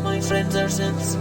my friends are simps.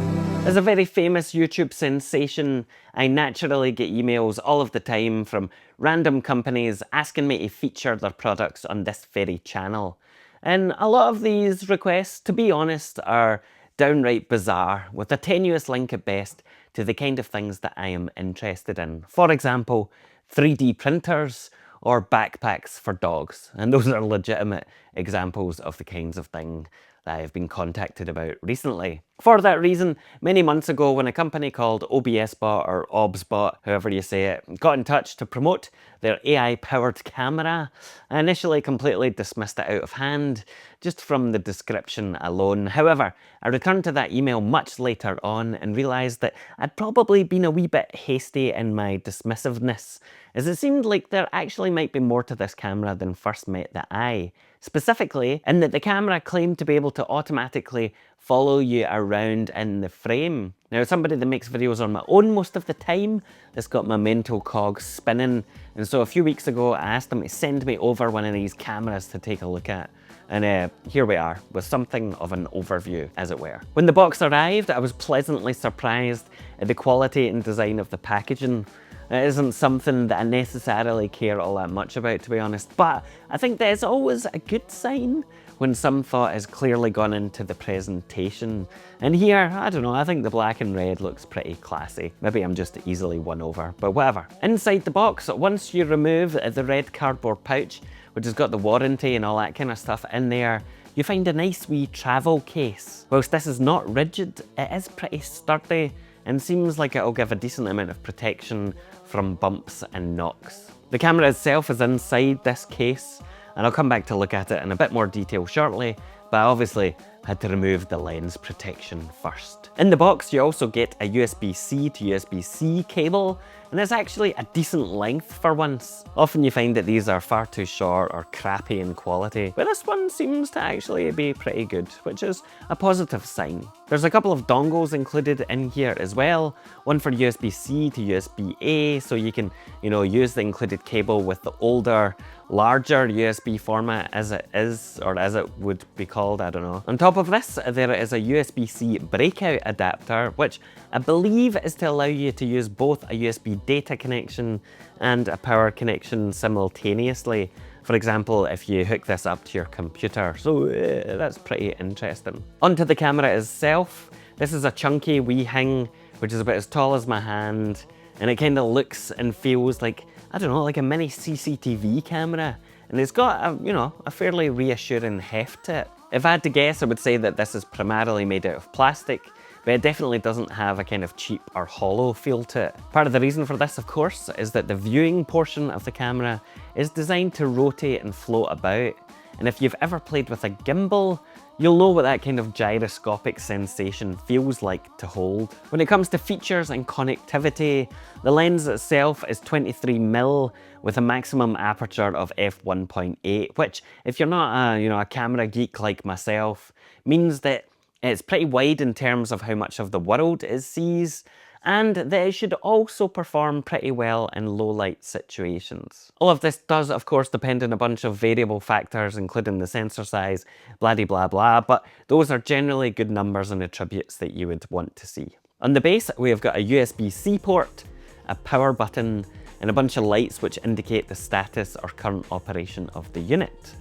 As a very famous YouTube sensation, I naturally get emails all of the time from random companies asking me to feature their products on this very channel. And a lot of these requests, to be honest, are downright bizarre, with a tenuous link at best to the kind of things that I am interested in. For example, 3D printers or backpacks for dogs. And those are legitimate examples of the kinds of thing that I've been contacted about recently. For that reason, many months ago when a company called OBSBOT or OBSBOT, however you say it, got in touch to promote their AI-powered camera, I initially completely dismissed it out of hand, just from the description alone. However, I returned to that email much later on and realised that I'd probably been a wee bit hasty in my dismissiveness, as it seemed like there actually might be more to this camera than first met the eye. Specifically, in that the camera claimed to be able to automatically follow you around in the frame. Now, as somebody that makes videos on my own most of the time, this got my mental cogs spinning, and so a few weeks ago I asked them to send me over one of these cameras to take a look at. And here we are, with something of an overview, as it were. When the box arrived, I was pleasantly surprised at the quality and design of the packaging. It isn't something that I necessarily care all that much about, to be honest, but I think that it's always a good sign when some thought has clearly gone into the presentation. And here, I don't know, I think the black and red looks pretty classy. Maybe I'm just easily won over, but whatever. Inside the box, once you remove the red cardboard pouch, which has got the warranty and all that kind of stuff in there, you find a nice wee travel case. Whilst this is not rigid, it is pretty sturdy and seems like it'll give a decent amount of protection from bumps and knocks. The camera itself is inside this case, and I'll come back to look at it in a bit more detail shortly, but I obviously had to remove the lens protection first. In the box, you also get a USB-C to USB-C cable, and it's actually a decent length for once. Often you find that these are far too short or crappy in quality, but this one seems to actually be pretty good, which is a positive sign. There's a couple of dongles included in here as well, one for USB-C to USB-A, so you can, use the included cable with the older, larger USB format as it is, or as it would be called, I don't know. On top of this, there is a USB-C breakout adapter, which I believe is to allow you to use both a USB data connection and a power connection simultaneously. For example, if you hook this up to your computer. So that's pretty interesting. Onto the camera itself. This is a chunky wee thing, which is about as tall as my hand, and it kind of looks and feels like, I don't know, like a mini CCTV camera. And it's got a fairly reassuring heft to it. If I had to guess, I would say that this is primarily made out of plastic, but it definitely doesn't have a kind of cheap or hollow feel to it. Part of the reason for this, of course, is that the viewing portion of the camera is designed to rotate and float about. And if you've ever played with a gimbal, you'll know what that kind of gyroscopic sensation feels like to hold. When it comes to features and connectivity, the lens itself is 23mm with a maximum aperture of f1.8, which, if you're not a camera geek like myself, means that it's pretty wide in terms of how much of the world it sees, and that it should also perform pretty well in low light situations. All of this does, of course, depend on a bunch of variable factors, including the sensor size, blah blah blah, but those are generally good numbers and attributes that you would want to see. On the base, we have got a USB-C port, a power button, and a bunch of lights which indicate the status or current operation of the unit.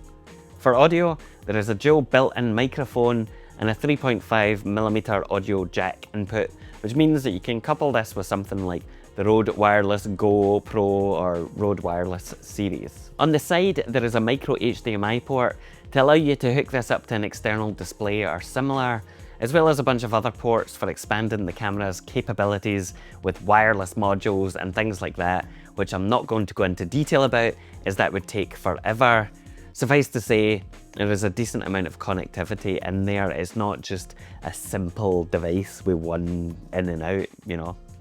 For audio, there is a dual built-in microphone and a 3.5mm audio jack input, which means that you can couple this with something like the Rode Wireless Go Pro or Rode Wireless Series. On the side, there is a micro HDMI port to allow you to hook this up to an external display or similar, as well as a bunch of other ports for expanding the camera's capabilities with wireless modules and things like that, which I'm not going to go into detail about, as that would take forever. Suffice to say, there is a decent amount of connectivity in there. It's not just a simple device with one in and out,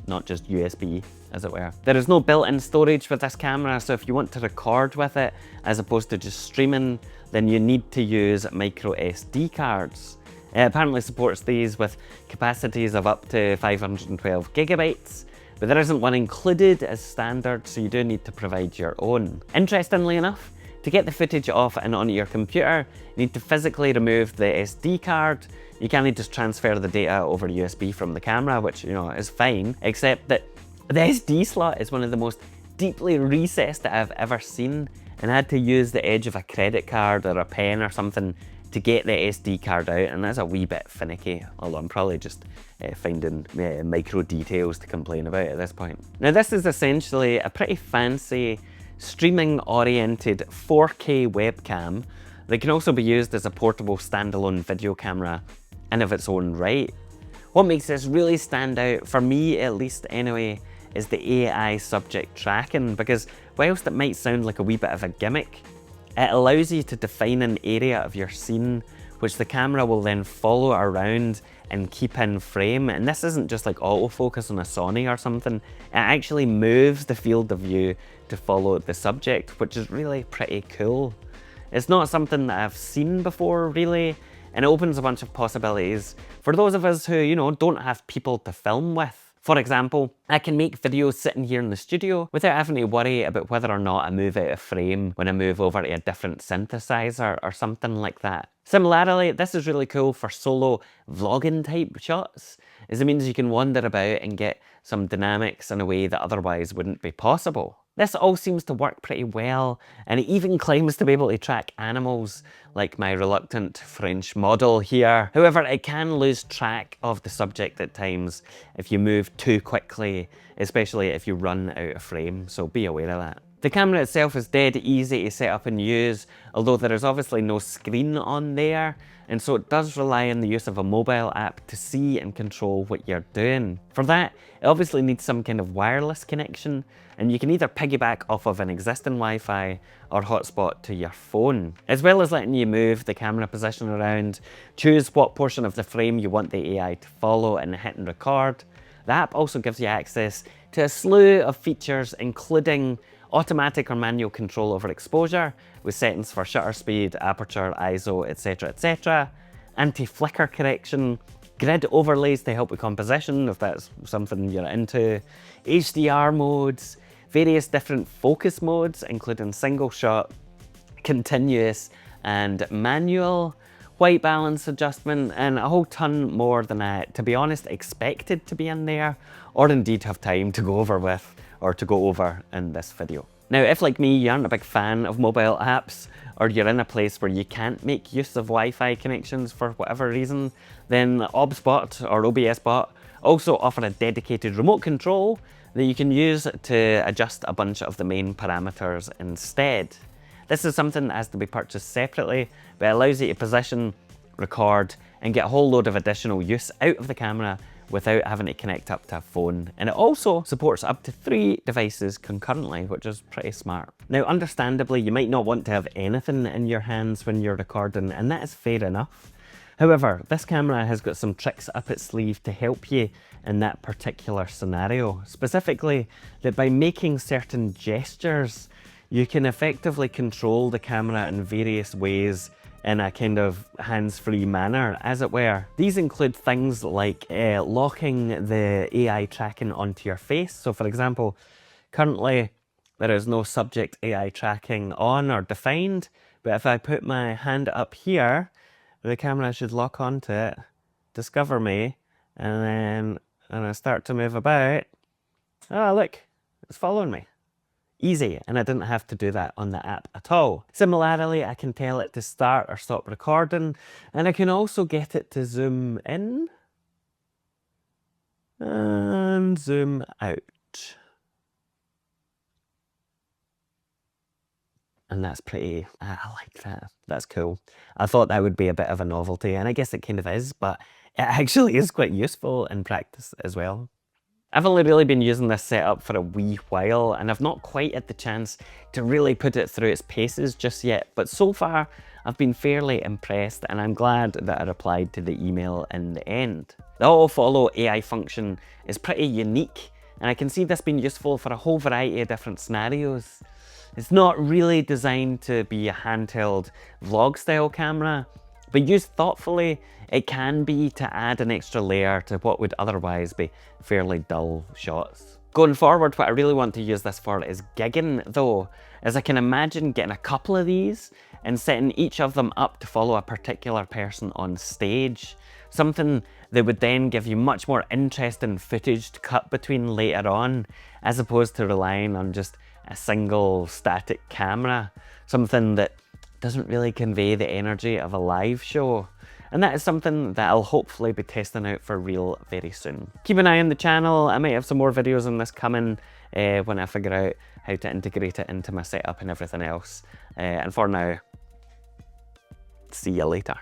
not just USB, as it were. There is no built-in storage with this camera, so if you want to record with it, as opposed to just streaming, then you need to use micro SD cards. It apparently supports these with capacities of up to 512 gigabytes, but there isn't one included as standard, so you do need to provide your own. Interestingly enough, To get the footage off and onto your computer, you need to physically remove the SD card. You can't just transfer the data over USB from the camera, which, you know, is fine, except that the SD slot is one of the most deeply recessed that I've ever seen, and I had to use the edge of a credit card or a pen or something to get the SD card out, and that's a wee bit finicky, although I'm probably just finding micro details to complain about at this point. Now this is essentially a pretty fancy streaming oriented 4K webcam that can also be used as a portable standalone video camera in of its own right. What makes this really stand out, for me at least anyway, is the AI subject tracking, because whilst it might sound like a wee bit of a gimmick, it allows you to define an area of your scene which the camera will then follow around and keep in frame. And this isn't just like autofocus on a Sony or something, it actually moves the field of view to follow the subject, which is really pretty cool. It's not something that I've seen before really, and it opens a bunch of possibilities for those of us who, you know, don't have people to film with. For example, I can make videos sitting here in the studio without having to worry about whether or not I move out of frame when I move over to a different synthesizer or something like that. Similarly, this is really cool for solo vlogging type shots, as it means you can wander about and get some dynamics in a way that otherwise wouldn't be possible. This all seems to work pretty well, and it even claims to be able to track animals like my reluctant French model here. However, it can lose track of the subject at times if you move too quickly, especially if you run out of frame, so be aware of that. The camera itself is dead easy to set up and use, although there is obviously no screen on there, and so it does rely on the use of a mobile app to see and control what you're doing. For that, it obviously needs some kind of wireless connection, and you can either piggyback off of an existing Wi-Fi or hotspot to your phone. As well as letting you move the camera position around, choose what portion of the frame you want the AI to follow and hit and record, the app also gives you access to a slew of features including automatic or manual control over exposure with settings for shutter speed, aperture, ISO, etc, anti-flicker correction, grid overlays to help with composition if that's something you're into, HDR modes, various different focus modes including single shot, continuous and manual, white balance adjustment, and a whole ton more than I, to be honest, expected to be in there, or indeed have time to go over with or to go over in this video. Now, if like me, you aren't a big fan of mobile apps, or you're in a place where you can't make use of Wi-Fi connections for whatever reason, then OBSBOT or OBSBOT also offer a dedicated remote control that you can use to adjust a bunch of the main parameters instead. This is something that has to be purchased separately, but it allows you to position, record, and get a whole load of additional use out of the camera without having to connect up to a phone. And it also supports up to 3 devices concurrently, which is pretty smart. Now, understandably, you might not want to have anything in your hands when you're recording, and that is fair enough. However, this camera has got some tricks up its sleeve to help you in that particular scenario. Specifically, that by making certain gestures, you can effectively control the camera in various ways in a kind of hands-free manner, as it were. These include things like locking the AI tracking onto your face. So for example, currently there is no subject AI tracking on or defined, but if I put my hand up here, the camera should lock onto it, discover me, and then I start to move about. Oh look, it's following me. Easy, and I didn't have to do that on the app at all. Similarly, I can tell it to start or stop recording, and I can also get it to zoom in and zoom out. And that's pretty, I like that, that's cool. I thought that would be a bit of a novelty, and I guess it kind of is, but it actually is quite useful in practice as well. I've only really been using this setup for a wee while, and I've not quite had the chance to really put it through its paces just yet, but so far I've been fairly impressed, and I'm glad that I replied to the email in the end. The auto-follow AI function is pretty unique, and I can see this being useful for a whole variety of different scenarios. It's not really designed to be a handheld vlog style camera, but used thoughtfully, it can be to add an extra layer to what would otherwise be fairly dull shots. Going forward, what I really want to use this for is gigging though, as I can imagine getting a couple of these and setting each of them up to follow a particular person on stage. Something that would then give you much more interesting footage to cut between later on, as opposed to relying on just a single static camera. Something that doesn't really convey the energy of a live show. And that is something that I'll hopefully be testing out for real very soon. Keep an eye on the channel. I might have some more videos on this coming when I figure out how to integrate it into my setup and everything else. And for now, see you later.